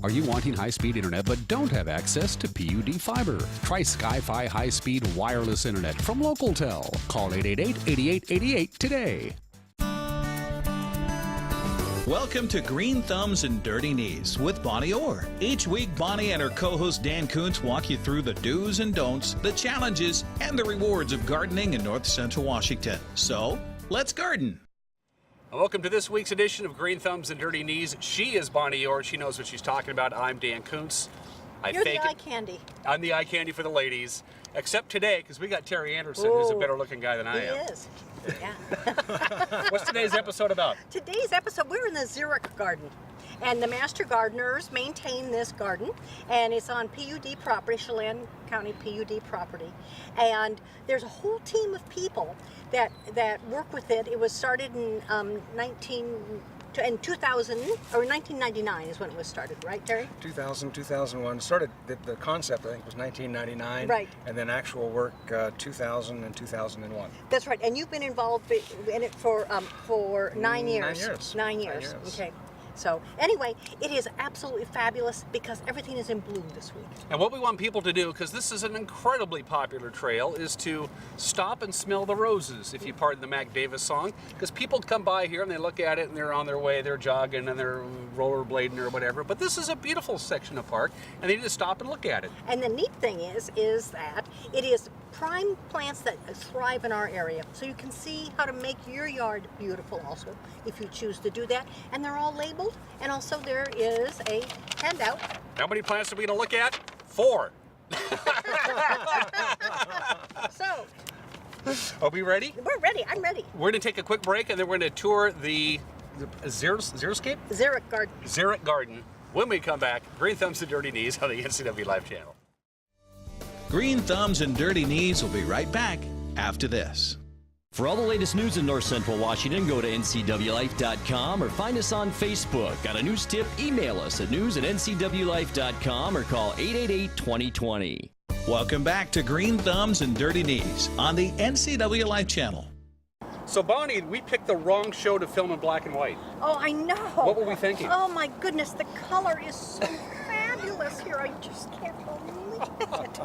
Are you wanting high-speed internet but don't have access to PUD fiber? Try Sky-Fi high-speed wireless internet from LocalTel. Call 888-8888 today. Welcome to Green Thumbs and Dirty Knees with Bonnie Orr. Each week, Bonnie and her co-host Dan Kuntz walk you through the do's and don'ts, the challenges, and the rewards of gardening in North Central Washington. So, let's garden. Welcome to this week's edition of Green Thumbs and Dirty Knees. She is Bonnie Orr. She knows what she's talking about. I'm Dan Kuntz. You're the eye candy. I'm the eye candy for the ladies. Except today, because we got Terry Anderson, who's a better looking guy than I am. He is. Yeah. What's today's episode about? Today's episode, we're in the Xeric garden. And the master gardeners maintain this garden. And it's on PUD property, Chelan County PUD property. And there's a whole team of people that work with it. It was started in 2000, or 1999 is when it was started, right, Terry? 2000, 2001. Started, the concept, I think, was 1999. Right. And then actual work, 2000 and 2001. That's right. And you've been involved in it for 9 years. 9 years. Okay. So anyway, it is absolutely fabulous because everything is in bloom this week. And what we want people to do, because this is an incredibly popular trail, is to stop and smell the roses, if you pardon the Mac Davis song, because people come by here and they look at it and they're on their way, they're jogging and they're rollerblading or whatever, but this is a beautiful section of park and they need to stop and look at it. And the neat thing is that it is prime plants that thrive in our area. So you can see how to make your yard beautiful also, if you choose to do that. And they're all labeled. And also there is a handout. How many plants are we going to look at? 4. So. Are we ready? We're ready. I'm ready. We're going to take a quick break and then we're going to tour the Xeriscape? Xeric garden. Xeric garden. When we come back, Green Thumbs and Dirty Knees on the NCW Live channel. Green Thumbs and Dirty Knees will be right back after this. For all the latest news in North Central Washington, go to ncwlife.com or find us on Facebook. Got a news tip? Email us at news@ncwlife.com or call 888-2020. Welcome back to Green Thumbs and Dirty Knees on the NCW Life channel. So Bonnie, we picked the wrong show to film in black and white. Oh, I know. What were we thinking? Oh my goodness, the color is so fabulous here. I just can't believe it.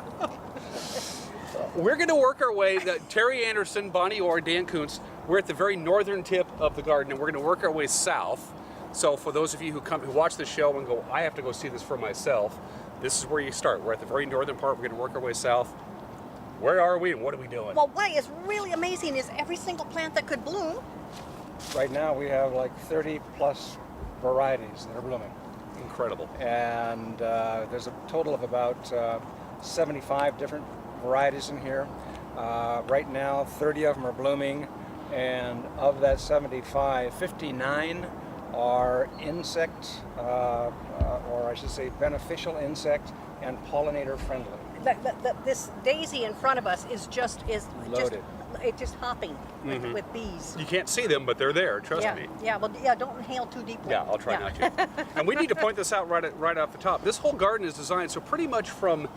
We're going to work our way, Terry Anderson, Bonnie Orr, Dan Kuntz, we're at the very northern tip of the garden, and we're going to work our way south. So for those of you who watch the show and go, I have to go see this for myself, this is where you start. We're at the very northern part. We're going to work our way south. Where are we and what are we doing? Well, what is really amazing is every single plant that could bloom. Right now we have like 30 plus varieties that are blooming. Incredible. And there's a total of about 75 different varieties in here. Right now 30 of them are blooming, and of that 75, 59 are insect, or I should say beneficial insect and pollinator friendly. This daisy in front of us is loaded. It's just hopping with bees. You can't see them, but they're there, trust me. Yeah, well, don't inhale too deeply. Yeah, I'll try not to. And we need to point this out right off the top. This whole garden is designed so pretty much from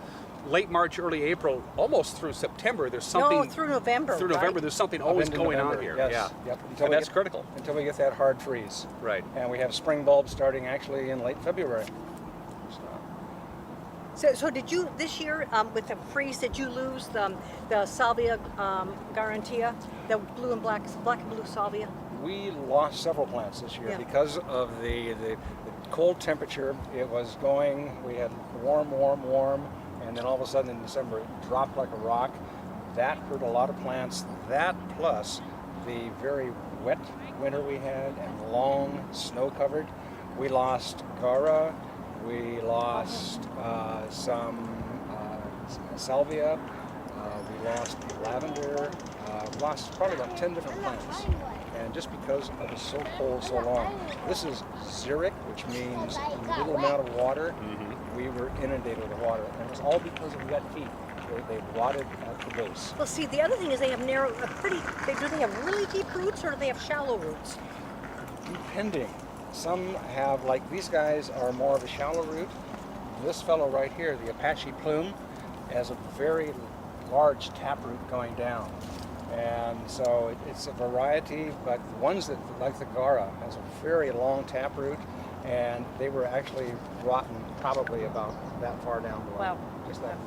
late March, early April, almost through September, there's something... No, through November, Through November, right? there's something always going on here. Yes. Yeah. Yep. And that's critical. Until we get that hard freeze. Right. And we have spring bulbs starting actually in late February. So did you, this year, with the freeze, did you lose the Salvia Garantia, the blue and black and blue Salvia? We lost several plants this year because of the cold temperature. It was going, we had warm, and then all of a sudden in December it dropped like a rock. That hurt a lot of plants. That plus the very wet winter we had and long snow covered. We lost Gara, we lost some Salvia, we lost lavender, we lost probably about 10 different plants. And just because it was so cold so long. This is xeric, which means little amount of water. We were inundated with water, and it was all because of wet feet. They rotted at the base. Well, see, the other thing is they have do they have really deep roots or do they have shallow roots? Depending. Some have, like these guys are more of a shallow root. This fellow right here, the Apache plume, has a very large taproot going down. And so it's a variety, but the ones that, like the Gara, has a very long taproot, and they were actually rotten probably about that far down below. Wow. Just that.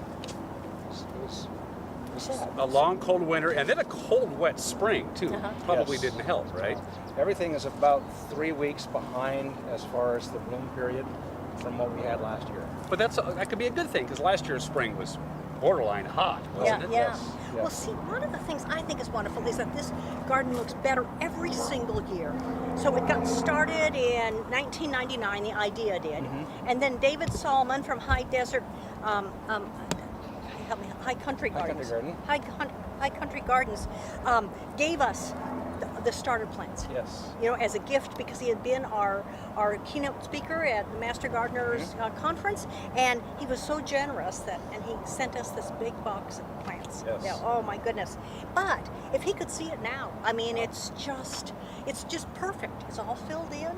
It was sad. A long, cold winter, and then a cold, wet spring, too. Probably Yes. didn't help, right? Everything is about 3 weeks behind as far as the bloom period from what we had last year. But that could be a good thing, because last year's spring was borderline hot, wasn't it? Yeah. Yes, Well, yes. see, one of the things I think is wonderful is that this garden looks better every single year. So it got started in 1999, the idea did, and then David Solomon from High Desert, help me, High Country Gardens. High Country Gardens gave us the starter plants. Yes. You know, as a gift, because he had been our keynote speaker at the Master Gardeners Conference, and he was so generous and he sent us this big box of plants. Yes. Yeah, oh my goodness! But if he could see it now, I mean, it's just perfect. It's all filled in.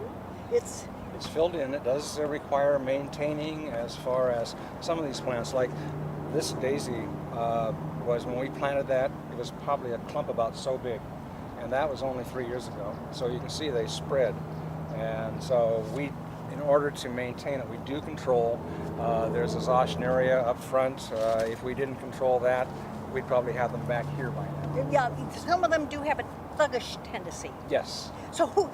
It's filled in. It does require maintaining as far as some of these plants, like this daisy was, when we planted that, it was probably a clump about so big. And that was only 3 years ago. So you can see they spread. And so in order to maintain it, we do control. There's a Zosneria up front. If we didn't control that, we'd probably have them back here by now. yeah. Some of them do have a thuggish tendency. Yes. So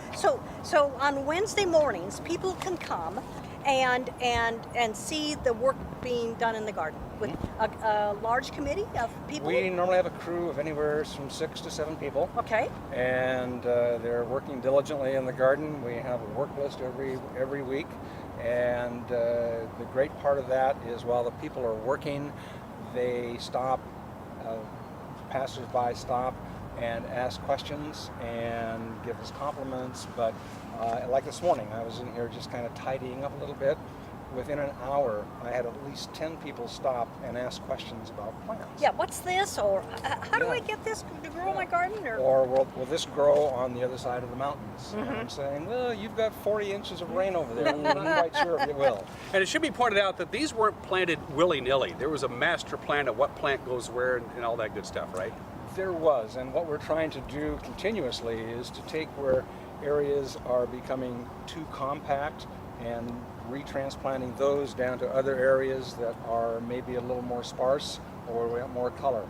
on Wednesday mornings, people can come and see the work being done in the garden with a large committee of people. We normally have a crew of anywhere from 6 to 7 people. Okay. And they're working diligently in the garden. We have a work list every week, and the great part of that is while the people are working, they stop, passers-by stop and ask questions and give us compliments. But like this morning, I was in here just kind of tidying up a little bit. Within an hour, I had at least 10 people stop and ask questions about plants. Yeah, what's this? Or how do I get this to grow in my garden? Or will this grow on the other side of the mountains? And I'm saying, well, you've got 40 inches of rain over there. I'm not quite sure if it will. And it should be pointed out that these weren't planted willy-nilly. There was a master plan of what plant goes where and all that good stuff, right? There was, and what we're trying to do continuously is to take where areas are becoming too compact and retransplanting those down to other areas that are maybe a little more sparse or we have more color.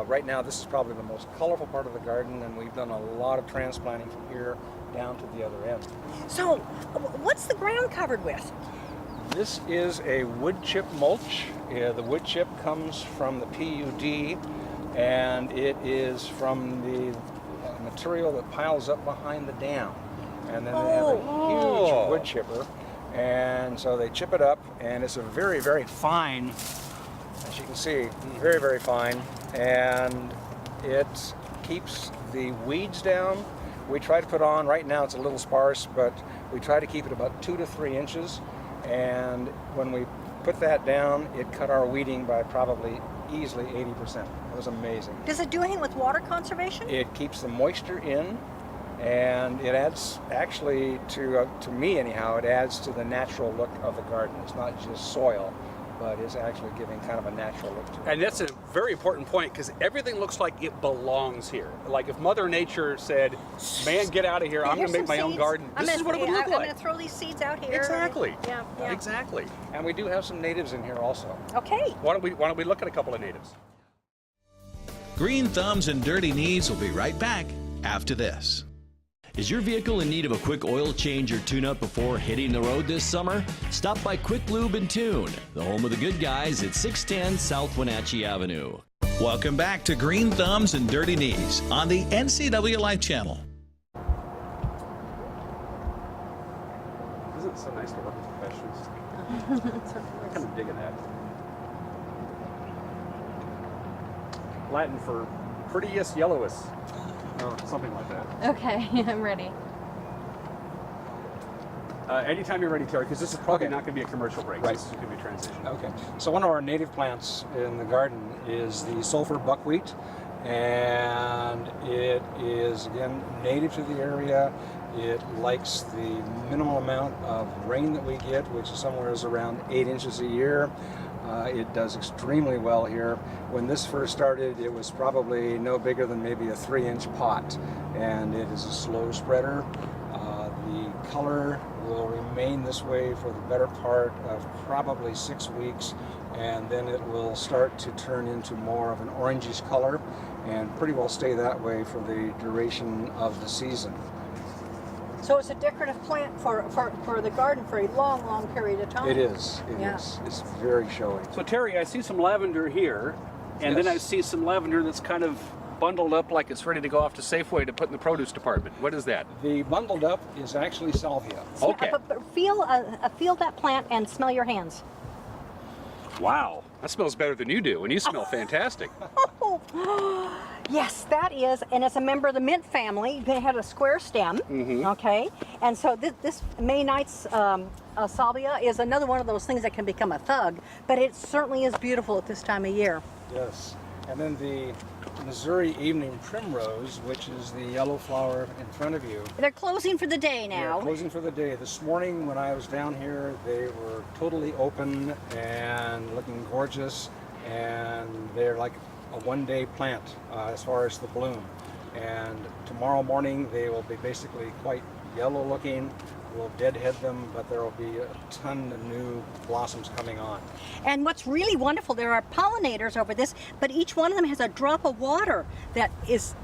Right now, this is probably the most colorful part of the garden, and we've done a lot of transplanting from here down to the other end. So, what's the ground covered with? This is a wood chip mulch. The wood chip comes from the PUD, and it is from the material that piles up behind the dam. And then they have a huge wood chipper, and so they chip it up, and it's a very, very fine, as you can see, very, very fine, and it keeps the weeds down. We try to put on, right now it's a little sparse, but we try to keep it about 2 to 3 inches, and when we put that down, it cut our weeding by probably easily 80%. It was amazing. Does it do anything with water conservation? It keeps the moisture in, and it adds, actually, to me anyhow, it adds to the natural look of the garden. It's not just soil, but it's actually giving kind of a natural look to it. And that's a very important point, because everything looks like it belongs here. Like if Mother Nature said, man, get out of here, I'm going to make my own garden, this is what it would look I'm like. going to throw these seeds out here. Exactly. Yeah. Exactly. And we do have some natives in here also. Okay. Why don't we look at a couple of natives? Green Thumbs and Dirty Knees will be right back after this. Is your vehicle in need of a quick oil change or tune-up before hitting the road this summer? Stop by Quick Lube and Tune, the home of the good guys at 610 South Wenatchee Avenue. Welcome back to Green Thumbs and Dirty Knees on the NCW Life channel. Isn't it so nice to work with professionals? I'm kind of digging that. Latin for prettiest, yellowest, or something like that. Okay, I'm ready. Anytime you're ready, Terry, because this is probably Okay. not going to be a commercial break. Right. This is going to be a transition. Okay. So one of our native plants in the garden is the Sulfur Buckwheat, and it is, again, native to the area. It likes the minimal amount of rain that we get, which is somewhere around 8 inches a year. It does extremely well here. When this first started, it was probably no bigger than maybe a 3-inch pot, and it is a slow spreader. The color will remain this way for the better part of probably 6 weeks, and then it will start to turn into more of an orangish color and pretty well stay that way for the duration of the season. So it's a decorative plant for the garden for a long, long period of time. It is. It is. It's very showy. So Terry, I see some lavender here, and then I see some lavender that's kind of bundled up like it's ready to go off to Safeway to put in the produce department. What is that? The bundled up is actually salvia. Okay. But feel that plant and smell your hands. Wow, that smells better than you do, and you smell fantastic. Oh, yes, that is, and it's a member of the mint family. They had a square stem, okay? And so this May Night's Salvia is another one of those things that can become a thug, but it certainly is beautiful at this time of year. Yes. And then the Missouri Evening Primrose, which is the yellow flower in front of you. They're closing for the day now. They're closing for the day. This morning when I was down here, they were totally open and looking gorgeous, and they're like a one-day plant as far as the bloom. And tomorrow morning they will be basically quite yellow looking. We'll deadhead them, but there will be a ton of new blossoms coming on. And what's really wonderful, there are pollinators over this, but each one of them has a drop of water that is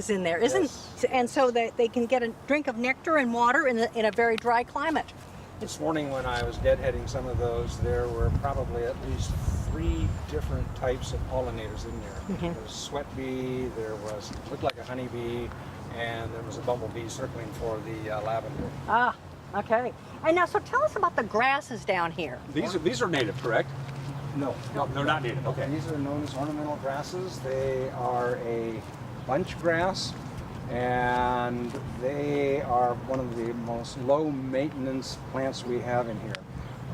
in there, isn't? Yes. And so that they can get a drink of nectar and water in a very dry climate. This morning when I was deadheading some of those, there were probably at least 3 different types of pollinators in there. There was sweat bee, there was, looked like a honeybee, and there was a bumblebee circling for the lavender. Ah, okay. And now, so tell us about the grasses down here. These are native, correct? No, They're not native. Okay. These are known as ornamental grasses. They are a bunch grass, and they are one of the most low maintenance plants we have in here.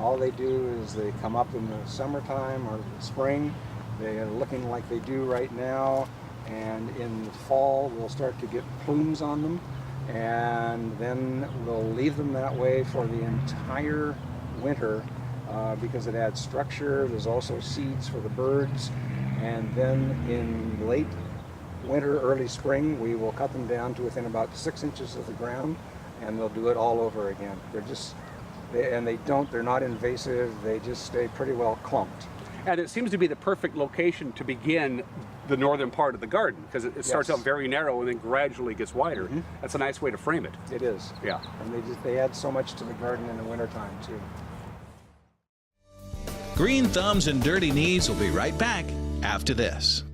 All they do is they come up in the summertime or the spring. They are looking like they do right now, and in the fall we'll start to get plumes on them, and then we'll leave them that way for the entire winter because it adds structure. There's also seeds for the birds, and then in late winter, early spring, we will cut them down to within about 6 inches of the ground, and they'll do it all over again. They're not invasive, they just stay pretty well clumped. And it seems to be the perfect location to begin the northern part of the garden, because it starts out very narrow and then gradually gets wider. That's a nice way to frame it. It is. Yeah. And they add so much to the garden in the wintertime too. Green Thumbs and Dirty Knees will be right back after this.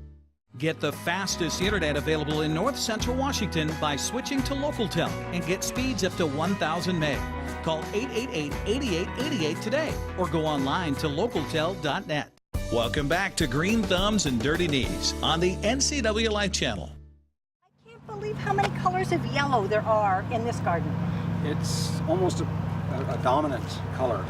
Get the fastest internet available in North Central Washington by switching to LocalTel and get speeds up to 1,000 meg. Call 888-8888 today or go online to localtel.net. Welcome back to Green Thumbs and Dirty Knees on the NCW Life Channel. I can't believe how many colors of yellow there are in this garden. It's almost a dominant color.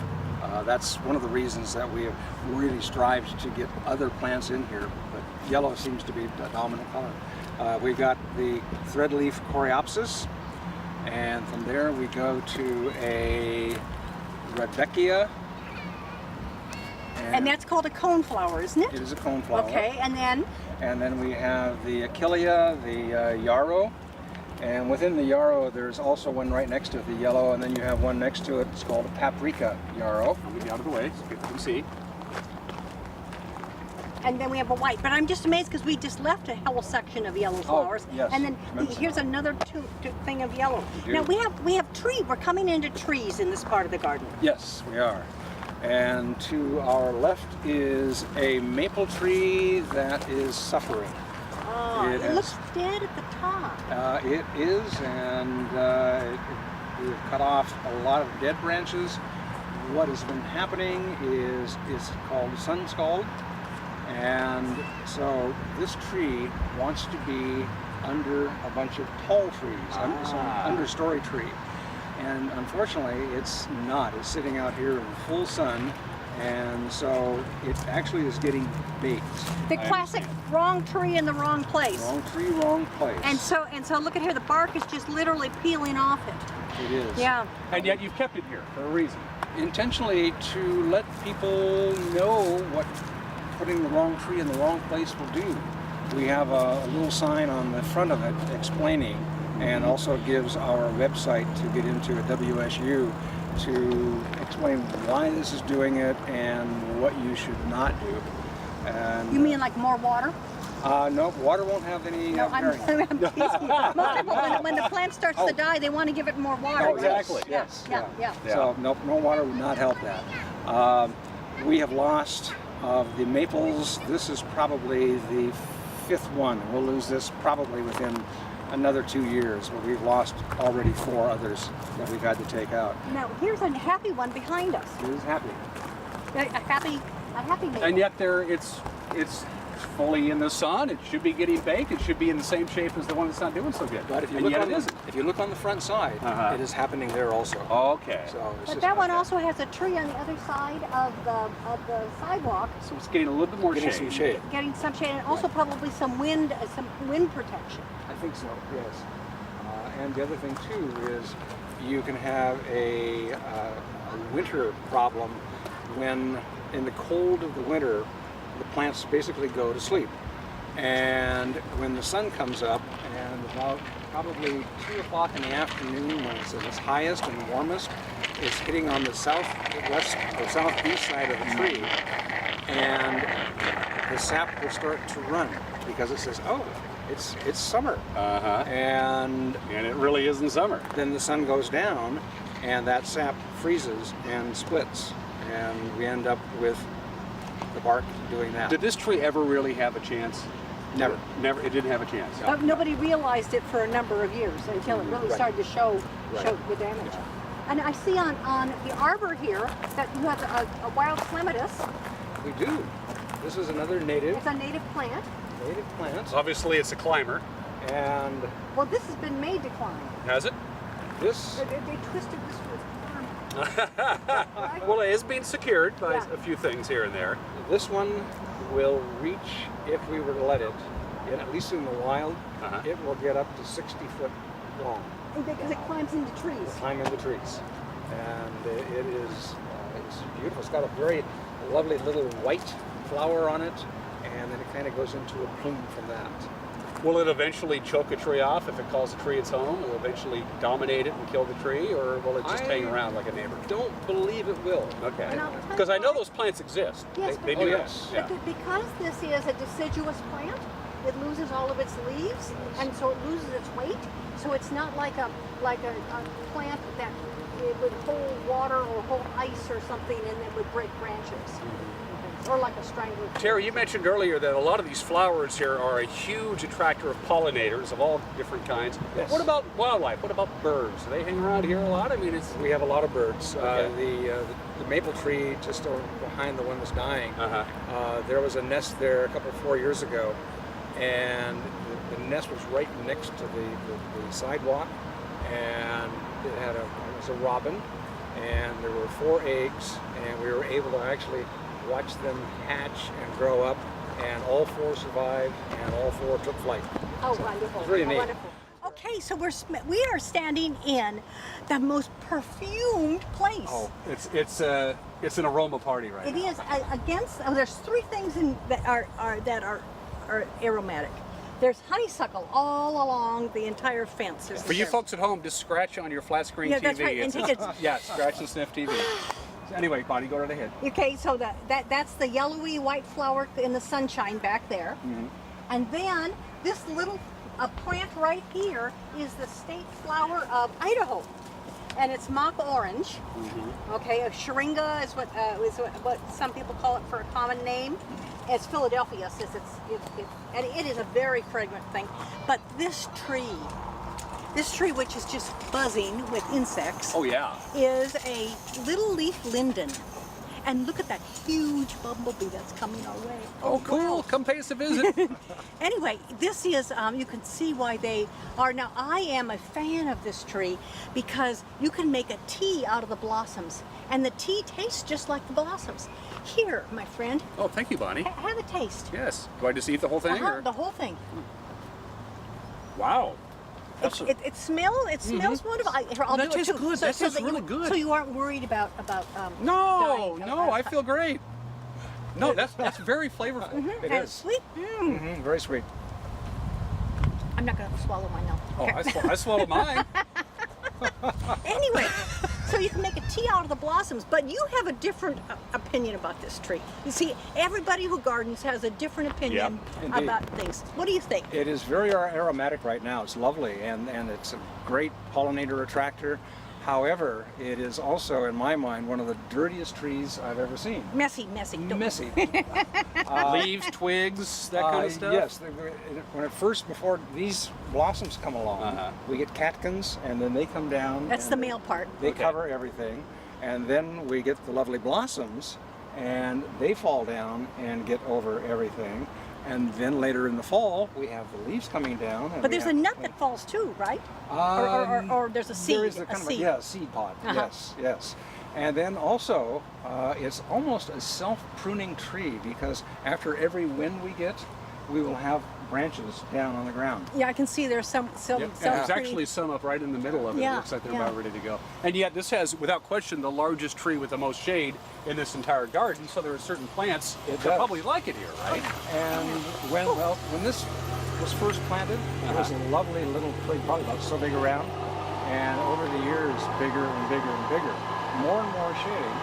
That's one of the reasons that we have really strived to get other plants in here, but yellow seems to be a dominant color. We've got the threadleaf coreopsis, and from there we go to a Rebecca. And that's called a coneflower, isn't it? It is a coneflower. Okay, and then? And then we have the Achillea, the yarrow, and within the yarrow there's also one right next to the yellow, and then you have one next to it. It's called a paprika yarrow. I'll get you out of the way so people can see. And then we have a white, but I'm just amazed because we just left a whole section of yellow flowers. Yes, and then tremendous here's another thing of yellow. We do. Now we have tree. We're coming into trees in this part of the garden. Yes, we are. And to our left is a maple tree that is suffering. Oh, it looks dead at the top. It is, and we've cut off a lot of dead branches. What has been happening is it's called sun scald, and so this tree wants to be under a bunch of tall trees, so an understory tree. And unfortunately, it's not. It's sitting out here in full sun, and so it actually is getting baked. The classic wrong tree in the wrong place. Wrong tree, wrong place. And so look at here. The bark is just literally peeling off it. It is. Yeah. And yet you've kept it here for a reason. Intentionally to let people know what putting the wrong tree in the wrong place will do. We have a little sign on the front of it explaining, and also gives our website to get into at WSU, to explain why this is doing it and what you should not do. And You mean like more water? no, water won't have any. No, I'm teasing. Most people, when the plant starts to die, they want to give it more water. Oh, right? exactly. Yeah, Yes. yeah. So no water would not help that. We have lost of the maples. This is probably the 5th one. We'll lose this probably within another 2 years, but we've lost already 4 others that we've had to take out. Now here's a happy one behind us. It is happy. A happy maple. And yet it's fully in the sun. It should be getting baked. It should be in the same shape as the one that's not doing so good. But if you and look yet on it isn't. if you look on the front side, it is happening there also. Okay. So it's But just that one not also has a tree on the other side of the sidewalk, So it's getting a little bit more getting shade. some shade. getting some shade, and also probably some wind protection. I think so, yes. And the other thing too is you can have a winter problem when in the cold of the winter the plants basically go to sleep. And when the sun comes up and about probably 2 o'clock in the afternoon when it's at its highest and warmest, it's hitting on the southwest or southeast side of the tree, and the sap will start to run because it says, oh, it's summer. And it really isn't summer. then the sun goes down and that sap freezes and splits, and we end up with the bark doing that. Did this tree ever really have a chance? Never. Never. It didn't have a chance. But nobody realized it for a number of years until it really Right. started to show Right. the damage. And I see on the arbor here that you have a wild clematis. We do. This is another native It's a native plant. plant, Obviously, it's a climber. and Well, this has been made to climb. Has it? this They twisted this with arm. Well, it is being secured by Yeah. a few things here and there. this one will reach, if we were to let it, at least in the wild, it will get up to 60 foot long. Because it climbs into trees. Climb in the trees, and it is it's beautiful. It's got a very lovely little white flower on it, and then it kind of goes into a plume from that. Will it eventually choke a tree off if it calls a tree its home? Will it eventually dominate it and kill the tree, or will it just hang around like a neighbor? Don't believe it will. Okay. And I'll tell you Because I know why. those plants exist. Yes, they but- do. Oh, yes. Yeah. But because this is a deciduous plant, it loses all of its leaves, and so it loses its weight. So it's not like a plant that it would hold water or hold ice or something, and it would break branches, or like a strangler. Terry, you mentioned earlier that a lot of these flowers here are a huge attractor of pollinators of all different kinds. Yes. What about wildlife? What about birds? Do they hang around here a lot? I mean, it's We have a lot of birds. Okay. The maple tree just over behind the one that's dying. There was a nest there a 4 years ago, and the nest was right next to the sidewalk, and it was a robin, and there were 4 eggs, and we were able to actually watch them hatch and grow up, and all 4 survived, and all 4 took flight. Oh, wonderful! It's really Oh, neat. wonderful. Okay, so we are standing in the most perfumed place. oh, it's an aroma party right It now. is against. Oh, there's 3 things that are aromatic. There's honeysuckle all along the entire fence. For you folks at home, just scratch on your flat screen Yeah, TV. that's right, and take it- yeah, scratch and sniff TV. Anyway, Bonnie, go right ahead. Okay, so that's the yellowy white flower in the sunshine back there. And then this little plant right here is the state flower of Idaho. And it's mock orange. Okay, a syringa is what some people call it for a common name. As Philadelphia says, and it is a very fragrant thing. But this tree, which is just buzzing with insects, Oh yeah. is a little leaf linden. And look at that huge bumblebee that's coming our way. Oh, cool. wow. Come pay us a visit. Anyway, this is, you can see why they are. Now, I am a fan of this tree because you can make a tea out of the blossoms. And the tea tastes just like the blossoms. Here, my friend, Oh, thank you, Bonnie. have a taste. Yes. Do I just eat the whole thing? Or? The whole thing. Wow. It smells wonderful. Here, I'll That do it tastes too. good. That tastes you- really good. So you aren't worried about No, dying. no, I feel great. No, that's very flavorful. It And is. sweet. Very sweet. I'm not going to swallow mine now. Oh, I swallowed mine. Anyway, So you can make a tea out of the blossoms, but you have a different opinion about this tree. You see, everybody who gardens has a different opinion about things. What do you think? It is very aromatic right now. It's lovely, and it's a great pollinator attractor. However, it is also, in my mind, one of the dirtiest trees I've ever seen. Messy. Messy. Leaves, twigs, that kind of stuff? Yes. Before these blossoms come along, we get catkins, and then they come down. That's the male part. They cover everything, and then we get the lovely blossoms, and they fall down and get over everything. And then later in the fall, we have the leaves coming down. And but there's a nut that falls too, right? Or there's a seed. There is a seed pod. Yes. And then also, it's almost a self-pruning tree, because after every wind we get, we will have branches down on the ground. Yeah, I can see there's some There's actually some up right in the middle of it. It looks like they're about ready to go. And yet this has, without question, the largest tree with the most shade in this entire garden, so there are certain plants that probably like it here, right? And when this was first planted, it was a lovely little tree, probably about so big around, and over the years, bigger and bigger and bigger. More and more shade,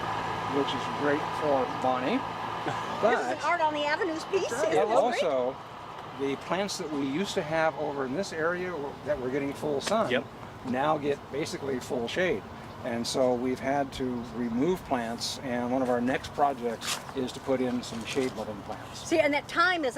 which is great for Bonnie. But this is an Art on the Avenues piece. Also, the plants that we used to have over in this area that were getting full sun now get basically full shade. And so we've had to remove plants, and one of our next projects is to put in some shade-loving plants. See, and that thyme is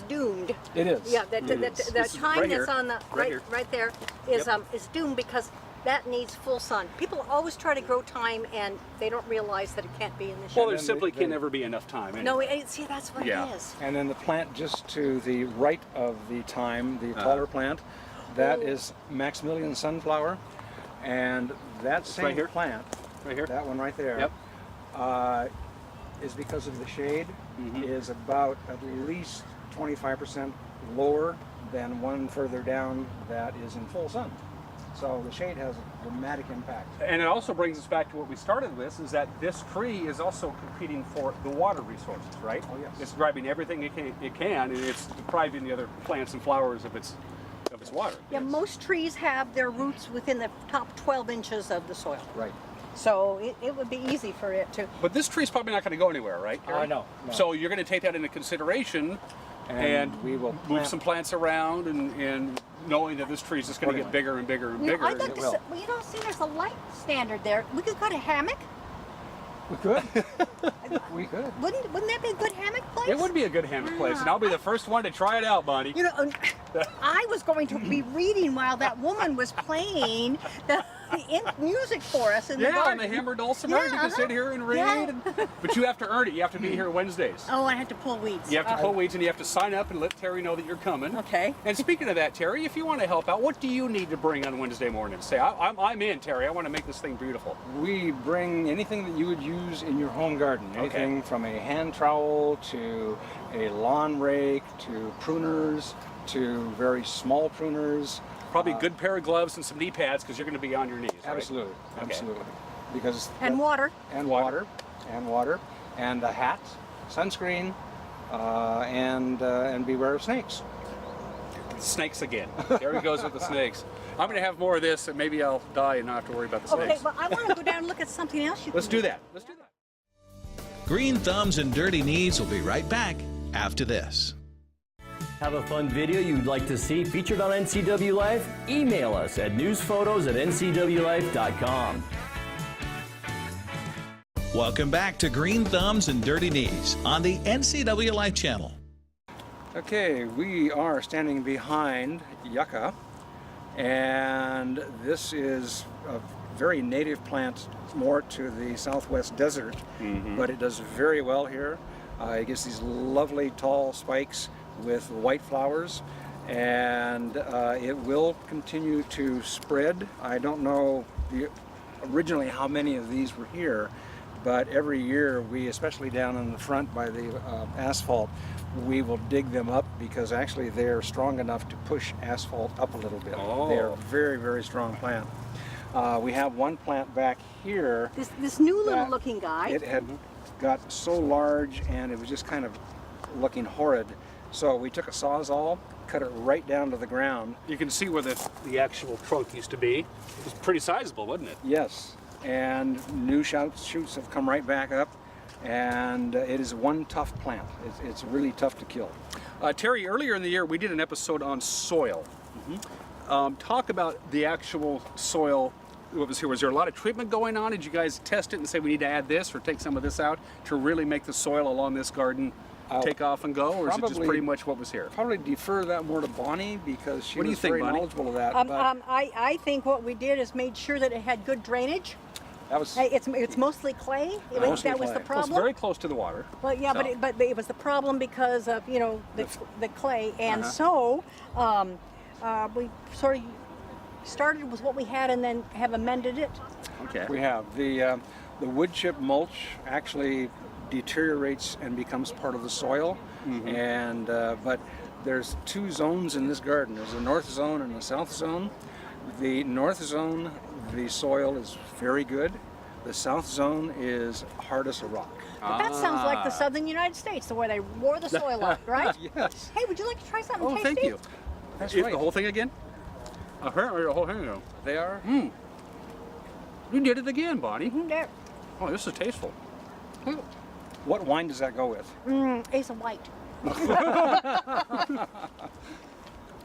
doomed. It is. Yeah, the thyme that's on the right there is doomed because that needs full sun. People always try to grow thyme, and they don't realize that it can't be in the shade. Well, there simply can never be enough time. Anyway. No, see, that's what it is. And then the plant just to the right of the thyme, the taller plant, that is Maximilien Sunflower, and that same plant, that one right there, is because of the shade, is about at least 25% lower than one further down that is in full sun. So the shade has a dramatic impact. And it also brings us back to what we started with, is that this tree is also competing for the water resources, right? Oh, yes. It's grabbing everything it can, and it's depriving the other plants and flowers of its water. Yeah, most trees have their roots within the top 12 inches of the soil. Right. So it would be easy for it to... But this tree's probably not going to go anywhere, right? No. So you're going to take that into consideration, and we will move some plants around, and knowing that this tree is just going to get bigger and bigger and bigger. I'd like to see, see, there's a light standard there. We could cut a hammock. We could. We could. Wouldn't that be a good hammock place? It would be a good hammock place, and I'll be the first one to try it out, Bonnie. You know, I was going to be reading while that woman was playing the music for us in the garden. And the hammer dulcimer. You can sit here and read. But you have to earn it. You have to be here Wednesdays. Oh, I have to pull weeds. You have to pull weeds, and you have to sign up and let Terry know that you're coming. Okay. And speaking of that, Terry, if you want to help out, what do you need to bring on Wednesday morning? Say, I'm in, Terry. I want to make this thing beautiful. We bring anything that you would use in your home garden. Anything from a hand trowel to a lawn rake to pruners to very small pruners. Probably a good pair of gloves and some knee pads, because you're going to be on your knees, right? Absolutely, absolutely. Because water. And water. And a hat, sunscreen, and beware of snakes. Snakes again. There he goes with the snakes. I'm going to have more of this, and maybe I'll die and not have to worry about the snakes. Okay, but I want to go down and look at something else you Let's can do that. Let's do that. Green Thumbs and Dirty Knees will be right back after this. Have a fun video you'd like to see featured on NCW Life? Email us at newsphotos@ncwlife.com. Welcome back to Green Thumbs and Dirty Knees on the NCW Life channel. Okay, we are standing behind Yucca, and this is a very native plant, more to the southwest desert, but it does very well here. It gets these lovely tall spikes with white flowers, and it will continue to spread. I don't know originally how many of these were here, but every year we, especially down in the front by the asphalt, we will dig them up because actually they're strong enough to push asphalt up a little bit. They're a very, very strong plant. We have one plant back here. This new little looking guy. It had got so large and it was just kind of looking horrid. So we took a Sawzall, cut it right down to the ground. You can see where the actual trunk used to be. It was pretty sizable, wasn't it? Yes. and new shoots have come right back up, and it is one tough plant. It's really tough to kill. Terry, earlier in the year we did an episode on soil. Talk about the actual soil. What was here? Was there a lot of treatment going on? Did you guys test it and say we need to add this or take some of this out to really make the soil along this garden take off and go, or is it just pretty much what was here? Probably defer that more to Bonnie because she What do you was think, very Bonnie? knowledgeable of that. I think what we did is made sure that it had good drainage. That was It's mostly clay. That was the clay. Well, it's problem. very close to the water. Well, yeah, So- but it was the problem because of the clay, and so we sort of started with what we had and then have amended it. Okay. we have the wood chip mulch actually deteriorates and becomes part of the soil, and but there's two zones in this garden. There's a north zone and a south zone. The north zone, the soil is very good. The south zone is hard as a rock. But that sounds like the southern United States, the way they wore the soil up, right? Yes, Hey, would you like to try something Oh, tasty? thank you. that's Is right. the whole thing again? Apparently the whole thing again. They are. You did it again, Bonnie. There. Oh, this is tasteful. What wine does that go with? Ace of White.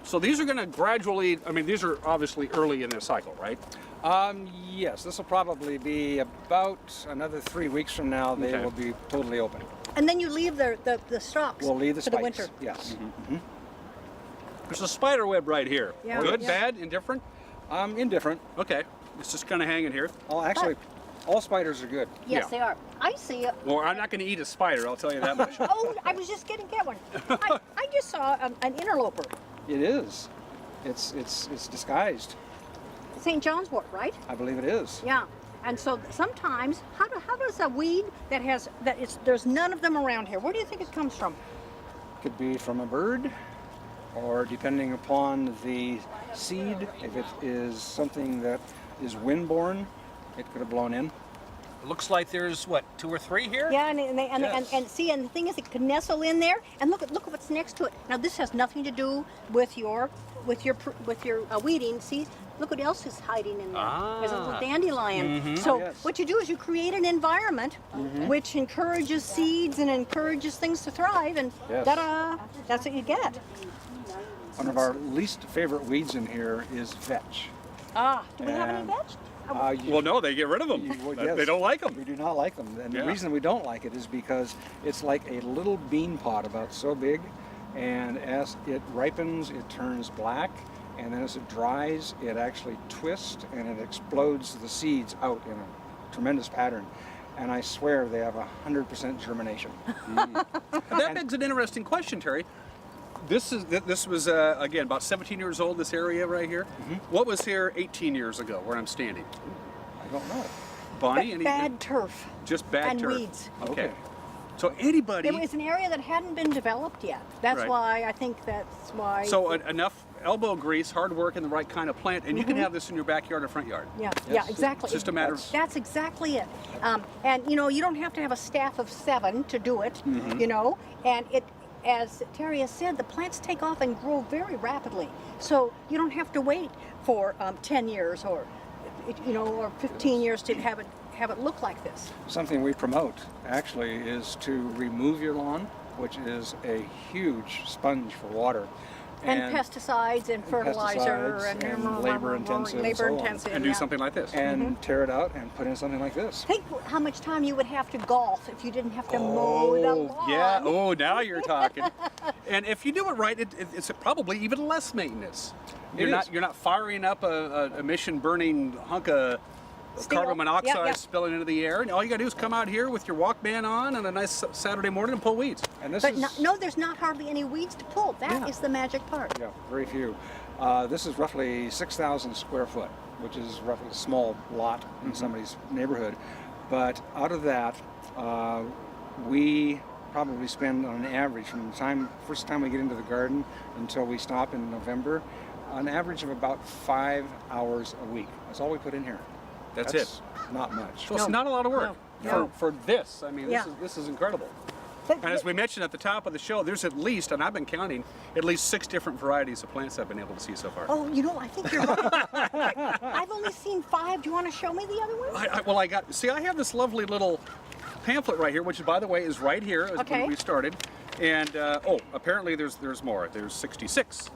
So these are going to gradually, I mean, these are obviously early in their cycle, right? Yes, this will probably be about another 3 weeks from now. They Okay. will be totally open. And then you leave the stalks We'll leave the for spikes. the winter. Yes. There's a spider web right here. Yeah. Good, Yeah. bad, indifferent? Indifferent. Okay. It's just kind of hanging here. Oh, actually, all spiders are good. Yes, Yeah. they are. I see it. Well, I'm not going to eat a spider, I'll tell you that much. Oh, I was just getting that one. I just saw an interloper. It is. It's disguised. St. John's wort, right? I believe it is. Yeah. And so sometimes, how does a weed there's none of them around here? Where do you think it comes from? Could be from a bird, or depending upon the seed, if it is something that is windborne, it could have blown in. Looks like there's, what, 2 or 3 here? Yeah, and Yes. see, and the thing is, it can nestle in there. And look at what's next to it. Now, this has nothing to do with your weeding. See, look what else is hiding in there. There's a little dandelion. So Yes. what you do is you create an environment which encourages seeds and encourages things to thrive, and Yes. ta-da! That's what you get. One of our least favorite weeds in here is vetch. Do we have any And- veg? Well, no, they get rid of them. Yes. They don't like them. We do not like them. And Yeah. the reason we don't like it is because it's like a little bean pod about so big, and as it ripens, it turns black, and then as it dries, it actually twists and it explodes the seeds out in a tremendous pattern. And I swear they have 100% germination. That begs an interesting question, Terry. This was again about 17 years old. This area right here. What was here 18 years ago, where I'm standing? I don't know. Bonnie, Bad turf. just bad and turf. weeds. Okay. So anybody. It was an area that hadn't been developed yet. That's Right. why I think that's why. So enough elbow grease, hard work, and the right kind of plant, and you can have this in your backyard or front yard. Yeah, Yes, exactly. It's just a matter of. That's exactly it. And you don't have to have a staff of 7 to do it. And it, as Terry has said, the plants take off and grow very rapidly. So you don't have to wait for 10 years or 15 years to have it look like this. Something we promote actually is to remove your lawn, which is a huge sponge for water. And pesticides and fertilizer pesticides and labor intensive and so on. And do yeah. something like this. And tear it out and put in something like this. Think how much time you would have to golf if you didn't have to mow the lawn. Yeah. Oh, now you're talking. And if you do it right, it's probably even less maintenance. You're not firing up a emission burning hunk of Steel. carbon monoxide Yeah. spilling into the air. And all you gotta do is come out here with your Walkman on and a nice Saturday morning and pull weeds. And this But is there's not hardly any weeds to pull. That is the magic part. yeah, very few. This is roughly 6,000 square foot, which is roughly a small lot in somebody's neighborhood. But out of that, we probably spend on an average from the first time we get into the garden until we stop in November, an average of about 5 hours a week. That's all we put in here. That's That's not much. So it's not a lot of work No. for this. I mean, Yeah. this is incredible. And as we mentioned at the top of the show, there's at least, and I've been counting, at least 6 different varieties of plants I've been able to see so far. Oh, you know, I think you're right. I've only seen 5. Do you want to show me the other one? I have this lovely little pamphlet right here, which, by the way, is right here as when we started. And, apparently there's more. There's 66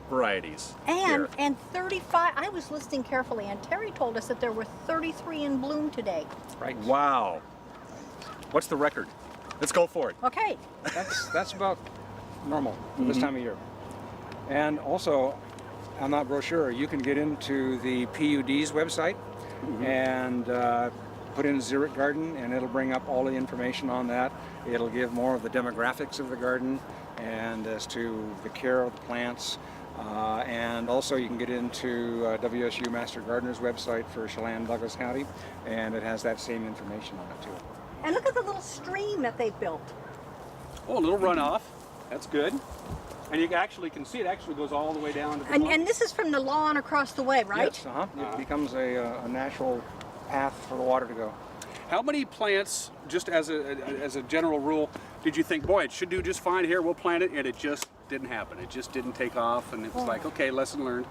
varieties here. And 35, I was listening carefully, and Terry told us that there were 33 in bloom today. Right. Wow. What's the record? Let's go for it. Okay. That's about normal for this time of year. And also, on that brochure, you can get into the PUD's website and put in Xeric Garden, and it'll bring up all the information on that. It'll give more of the demographics of the garden and as to the care of the plants. And also you can get into WSU Master Gardener's website for Chelan, Douglas County, and it has that same information on it too. And look at the little stream that they built. Oh, a little runoff. That's good. And you actually can see it actually goes all the way down to the And this is from the lawn across the way, right? Yes, it becomes a natural path for the water to go. How many plants, just as a general rule, did you think, boy, it should do just fine here, we'll plant it, and it just didn't happen? It just didn't take off, and it was like, okay, lesson learned.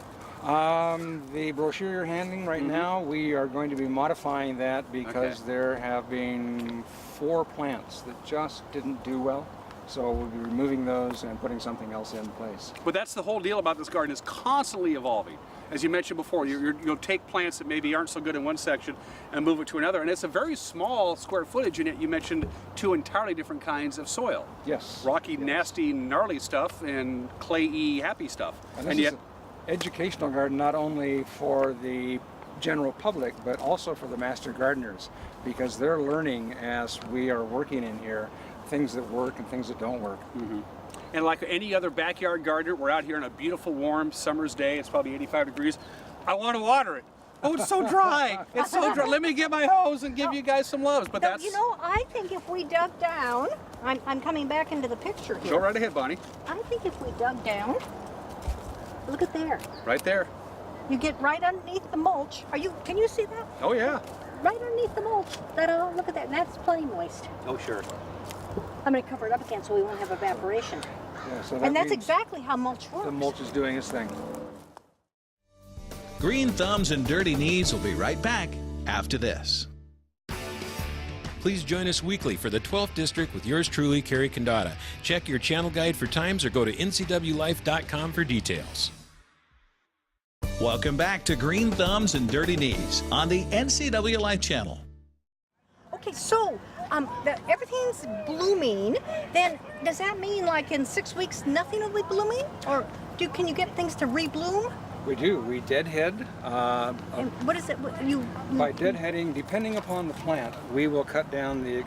The brochure you're handing right now, we are going to be modifying that because there have been 4 plants that just didn't do well. So we'll be removing those and putting something else in place. But that's the whole deal about this garden, is constantly evolving. As you mentioned before, you'll take plants that maybe aren't so good in one section and move it to another. And it's a very small square footage, and yet you mentioned 2 entirely different kinds of soil. Yes. Rocky, nasty, gnarly stuff, and clayey, happy stuff. And yet, educational garden not only for the general public, but also for the master gardeners, because they're learning as we are working in here things that work and things that don't work. And like any other backyard gardener, we're out here on a beautiful, warm summer's day. It's probably 85 degrees. I want to water it. Oh, it's so dry. It's so dry. Let me get my hose and give you guys some loves. But that's... You know, I think if we dug down, I'm coming back into the picture here. Go right ahead, Bonnie. I think if we dug down, look at there. Right there. You get right underneath the mulch. Can you see that? Oh, yeah. Right underneath the mulch. Look at that. And that's plenty moist. Oh, sure. I'm going to cover it up again so we won't have evaporation. Yeah, so and that's exactly how mulch works. The mulch is doing its thing. Green Thumbs and Dirty Knees will be right back after this. Please join us weekly for the 12th District with yours truly, Kerry Condata. Check your channel guide for times or go to ncwlife.com for details. Welcome back to Green Thumbs and Dirty Knees on the NCW Life channel. Okay, so everything's blooming. Then does that mean like in 6 weeks nothing will be blooming, or can you get things to rebloom? We do. We deadhead. And what is it? By deadheading, depending upon the plant, we will cut down the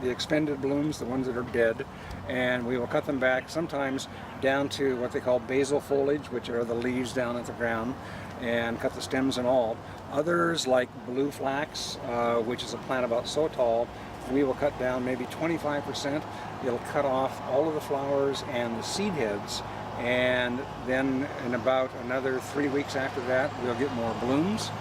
expended blooms, the ones that are dead, and we will cut them back sometimes down to what they call basal foliage, which are the leaves down at the ground, and cut the stems and all. Others, like blue flax, which is a plant about so tall, we will cut down maybe 25%. It'll cut off all of the flowers and the seed heads, and then in about another 3 weeks after that, we'll get more blooms,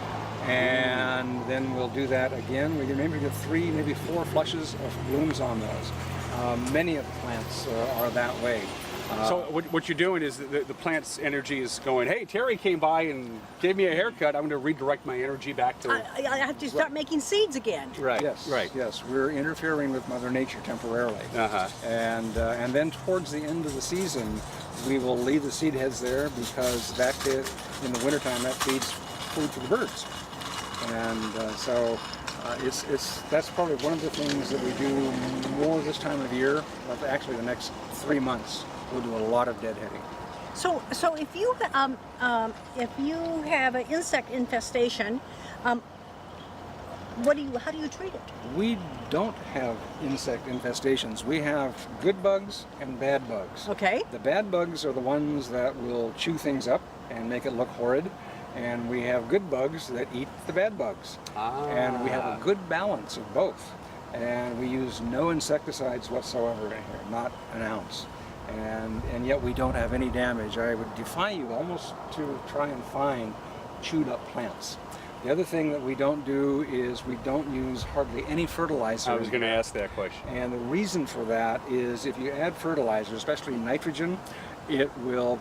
and then we'll do that again. We can maybe get 3, maybe 4 flushes of blooms on those. Many of the plants are that way. So what you're doing is the plant's energy is going, hey, Terry came by and gave me a haircut. I'm going to redirect my energy back to... I have to start making seeds again. Right. Yes. Right. Yes. We're interfering with Mother Nature temporarily. And then towards the end of the season, we will leave the seed heads there because in the wintertime that feeds food for the birds. And so that's probably one of the things that we do more this time of year. But actually, the next 3 months. We'll do a lot of deadheading. So if you have an insect infestation, how do you treat it? We don't have insect infestations. We have good bugs and bad bugs. Okay. The bad bugs are the ones that will chew things up and make it look horrid, and we have good bugs that eat the bad bugs. And we have a good balance of both. And we use no insecticides whatsoever in here, not an ounce. And yet we don't have any damage. I would defy you almost to try and find chewed up plants. The other thing that we don't do is we don't use hardly any fertilizer. I was going to ask that question. And the reason for that is if you add fertilizer, especially nitrogen, it will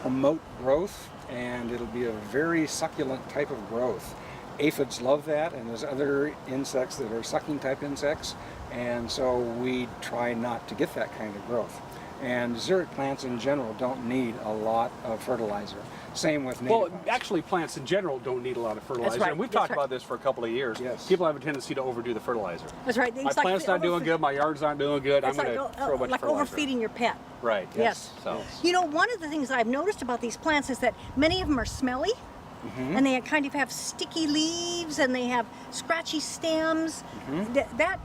promote growth, and it'll be a very succulent type of growth. Aphids love that, and there's other insects that are sucking type insects, and so we try not to get that kind of growth. And xeric plants in general don't need a lot of fertilizer. Same with native plants. Actually, plants in general don't need a lot of fertilizer. right. And we've That's talked right. about this for a couple of years. Yes. People have a tendency to overdo the fertilizer. That's right. My plant's not doing good, my yard's not doing good, I'm It's going like, to throw a bunch like of fertilizer. overfeeding your pet. Right, Yes. So. You know, one of the things I've noticed about these plants is that many of them are smelly, and they kind of have sticky leaves, and they have scratchy stems. That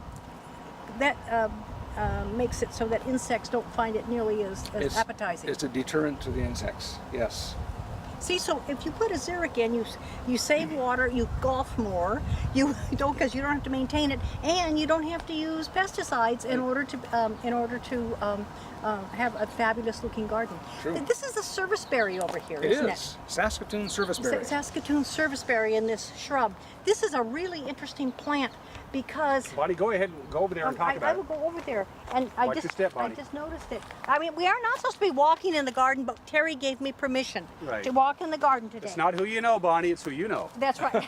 makes it so that insects don't find it nearly as appetizing. It's a deterrent to the insects, yes. See, so if you put a xeric in, you save water, you golf more, you don't, because you don't have to maintain it, and you don't have to use pesticides in order to have a fabulous looking garden. True. This is a serviceberry over here, It isn't is. Saskatoon serviceberry. Saskatoon serviceberry in this shrub. This is a really interesting plant because Bonnie, go ahead and go over there and talk I about will it. go over there, and Watch your step, I Bonnie. just noticed it. I mean, we are not supposed to be walking in the garden, but Terry gave me permission Right. to walk in the garden today. It's not who you know, Bonnie, it's who you know. That's right.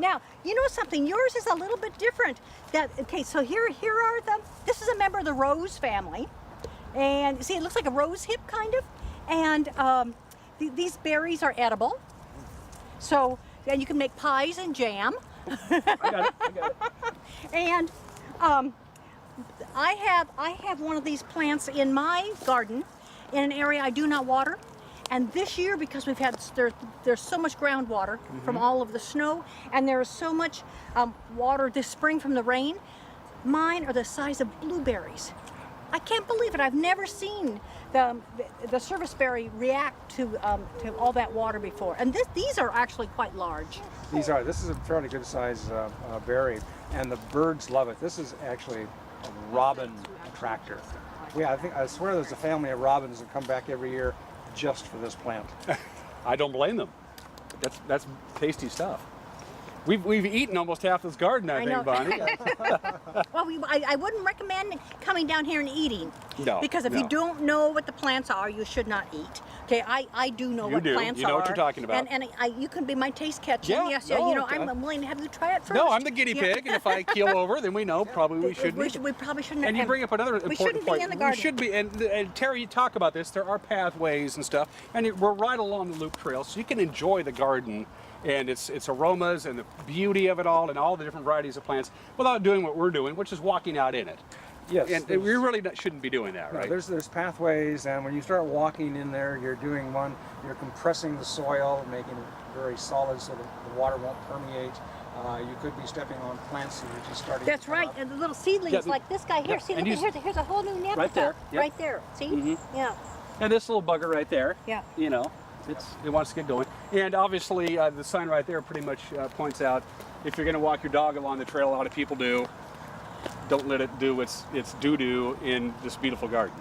Now, you know something? Yours is a little bit different. Okay, so here are the. This is a member of the rose family, and see, it looks like a rose hip kind of, and these berries are edible. So, and you can make pies and jam. I got it. And I have one of these plants in my garden in an area I do not water. And this year, because we've had there's so much groundwater from all of the snow, and there is so much water this spring from the rain, mine are the size of blueberries. I can't believe it. I've never seen the serviceberry react to all that water before. And these are actually quite large. This is a fairly good size berry, and the birds love it. This is actually a robin attractor. Yeah, I swear there's a family of robins that come back every year just for this plant. I don't blame them. That's tasty stuff. We've eaten almost half this garden, I think, know. Bonnie. Well, I wouldn't recommend coming down here and eating. No, Because if no. you don't know what the plants are, you should not eat. Okay, I do know You what do. plants are. You know what you're talking about. And you can be my taste catcher. Yeah, Yes, no, you know, okay. I'm willing to have you try it first. No, I'm the guinea Yeah. pig, and if I keel over, then we know probably we shouldn't. eat it. We probably shouldn't. And you bring up another we important shouldn't point. be in the garden. We should be, and Terry, you talk about this. There are pathways and stuff, and we're right along the loop trail, so you can enjoy the garden and its aromas and the beauty of it all, and all the different varieties of plants, without doing what we're doing, which is walking out in it. Yes. And we really shouldn't be doing that, No, right? there's pathways, and when you start walking in there, you're doing you're compressing the soil, making it very solid so that the water won't permeate. You could be stepping on plants that are just starting. That's to come right, up. and the little seedlings Yeah, like this guy here. yeah, See, and look, here's a whole new nip. Right there, yep. Right there. See? Yeah. And this little bugger right there, Yeah. you know, it wants to get going. And obviously, the sign right there pretty much points out if you're going to walk your dog along the trail, a lot of people do. Don't let it do its doo-doo in this beautiful garden.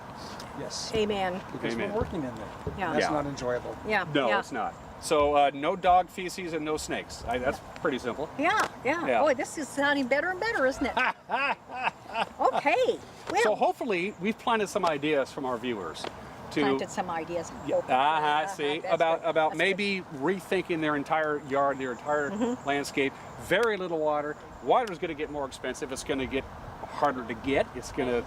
Yes. Amen. Because Amen. we're working in there. Yeah. That's Yeah. not enjoyable. Yeah. No, yeah. it's not. So no dog feces and no snakes. That's pretty simple. Yeah, yeah. Yeah. Boy, this is sounding better and better, isn't it? Okay. Well, So hopefully we've planted some ideas from our viewers to planted some ideas. see That's about good. That's maybe rethinking their entire yard, their entire landscape. Very little water. Water is going to get more expensive. It's going to get harder to get. It's going to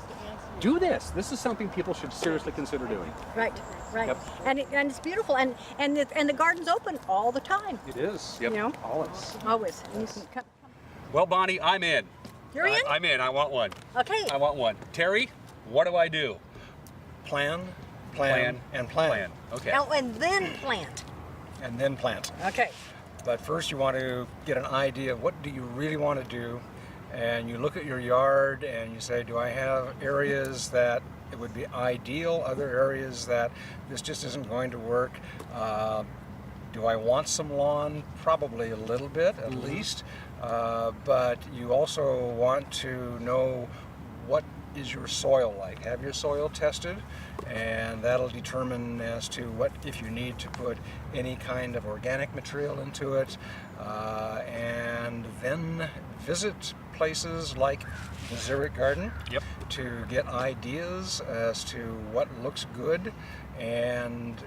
do this. This is something people should seriously consider doing. Right, right. Yep. And it's beautiful, and the garden's open all the time. It is. Yep. You know, Always. always. And you can cut. Well, Bonnie, I'm in. You're in? I'm in. I want one. Okay. I want one. Terry, what do I do? Plan, and plan. Plan. Okay. Oh, and then plant. And then plant. Okay. But first you want to get an idea of what do you really want to do, and you look at your yard and you say, do I have areas that it would be ideal, other areas that this just isn't going to work? Do I want some lawn? Probably a little bit at least, but you also want to know what is your soil like? Have your soil tested, and that'll determine as to what, if you need to put any kind of organic material into it, and then visit places like the Xeric Garden to get ideas as to what looks good, and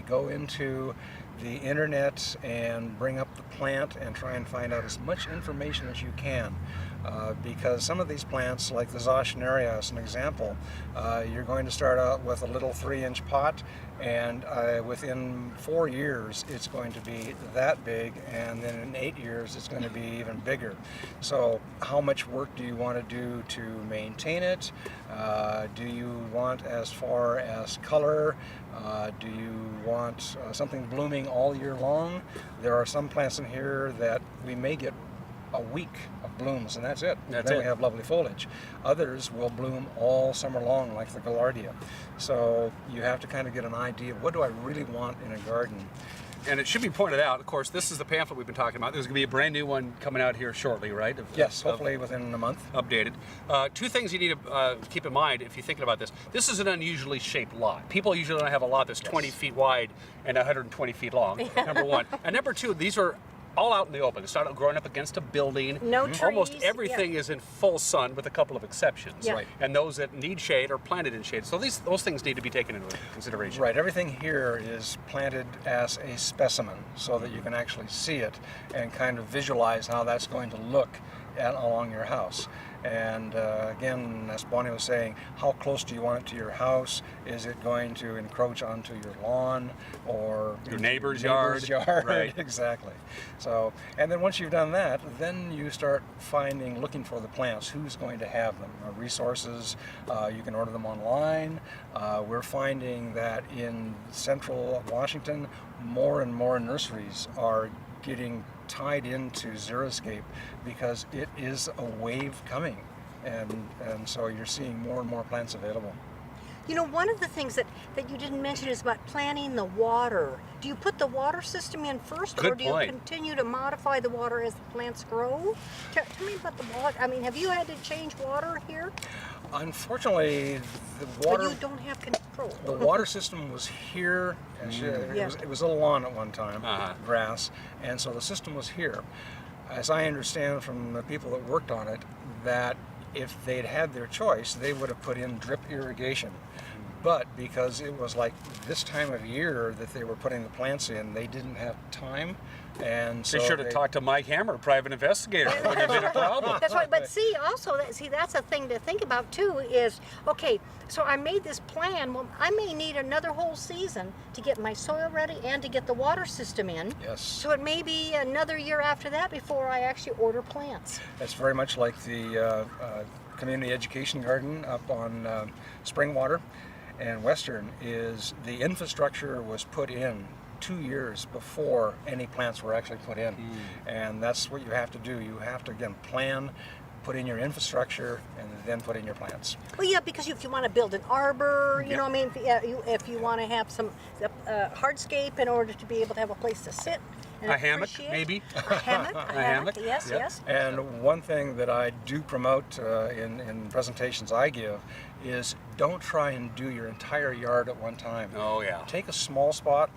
go into the internet and bring up the plant and try and find out as much information as you can. Because some of these plants, like the Zauschneria as an example, you're going to start out with a little 3-inch pot, and within 4 years it's going to be that big, and then in 8 years it's going to be even bigger. So how much work do you want to do to maintain it? Do you want as far as color? Do you want something blooming all year long? There are some plants in here that we may get a week of blooms, and that's it. Then we have lovely foliage. Others will bloom all summer long, like the Gaillardia. So you have to kind of get an idea of what do I really want in a garden. And it should be pointed out, of course, this is the pamphlet we've been talking about. There's going to be a brand new one coming out here shortly, right? Yes, hopefully within a month. Updated. Two things you need to keep in mind if you're thinking about this. This is an unusually shaped lot. People usually don't have a lot that's 20 feet wide and 120 feet long, number one. And number two, these are all out in the open. It's not growing up against a building. No trees. Almost everything is in full sun, with a couple of exceptions. Yeah. Right. And those that need shade are planted in shade. So those things need to be taken into consideration. Right. Everything here is planted as a specimen, so that you can actually see it and kind of visualize how that's going to look along your house. And again, as Bonnie was saying, how close do you want it to your house? Is it going to encroach onto your lawn or your neighbor's yard? Right, exactly. So, and then once you've done that, then you start looking for the plants. Who's going to have them? Resources, you can order them online. We're finding that in central Washington, more and more nurseries are getting tied into Xeriscape because it is a wave coming, and so you're seeing more and more plants available. You know, one of the things that you didn't mention is about planning the water. Do you put the water system in first, or do you continue to modify the water as the plants grow? Tell me about the water. I mean, have you had to change water here? Unfortunately, the water... But you don't have control. The water system was here. It was a lawn at one time, grass, and so the system was here. As I understand from the people that worked on it, that if they'd had their choice, they would have put in drip irrigation. But because it was like this time of year that they were putting the plants in, they didn't have time. And so they should have talked to Mike Hammer, private investigator. It wouldn't have been a problem. That's right. But see, also, that's a thing to think about too. Is okay. So I made this plan. Well, I may need another whole season to get my soil ready and to get the water system in. Yes. So it may be another year after that before I actually order plants. That's very much like the community education garden up on Springwater and Western. Is the infrastructure was put in 2 years before any plants were actually put in. And that's what you have to do. You have to, again, plan, put in your infrastructure, and then put in your plants. Well, yeah, because if you want to build an arbor, you know, I mean, if you want to have some hardscape in order to be able to have a place to sit. A hammock, maybe? A hammock, a hammock, yes, yes. And one thing that I do promote in presentations I give is don't try and do your entire yard at one time. Oh, yeah. Take a small spot,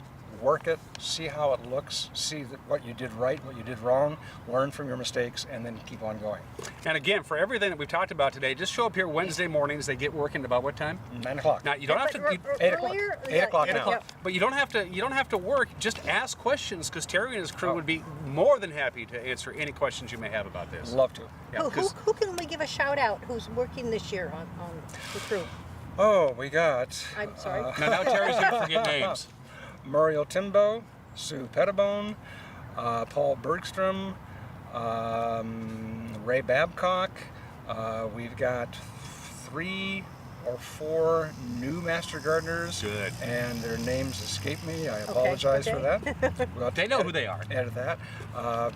work it, see how it looks, see what you did right, what you did wrong, learn from your mistakes, and then keep on going. And again, for everything that we've talked about today, just show up here Wednesday mornings. They get working about what time? 9 o'clock. Now you don't have to. 8 o'clock. 8 o'clock now. Yeah. But you don't have to work. Just ask questions, because Terry and his crew would be more than happy to answer any questions you may have about this. Love to. Yeah, who can we give a shout out? Who's working this year on the crew? Oh, we got. I'm sorry. Now Terry's going to forget names. Muriel Timbo, Sue Pettibone, Paul Bergstrom, Ray Babcock. We've got 3 or 4 new master gardeners. Good. And their names escape me. I apologize for that. We'll They know who they are. Edit that.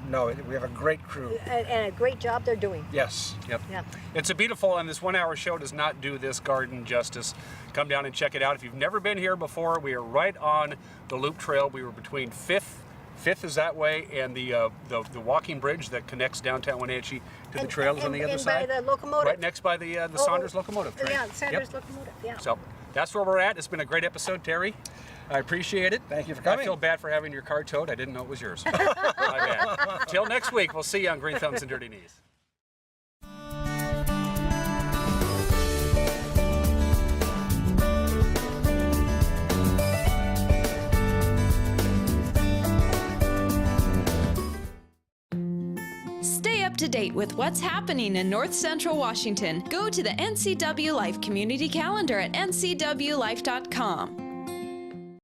No, we have a great crew. And a great job they're doing. Yes. Yep. Yeah. It's a beautiful, and this 1 hour show does not do this garden justice. Come down and check it out. If you've never been here before, we are right on the Loop Trail. We were between 5th 5th is that way, and the walking bridge that connects downtown Wenatchee to the trail is on the other side. And by the locomotive. Right next by the Saunders locomotive train. Yeah, Saunders locomotive, yeah. So that's where we're at. It's been a great episode, Terry. I appreciate it. Thank you for coming. I feel bad for having your car towed. I didn't know it was yours. My bad. Till next week, we'll see you on Green Thumbs and Dirty Knees. Stay up to date with what's happening in North Central Washington. Go to the NCW Life Community Calendar at ncwlife.com.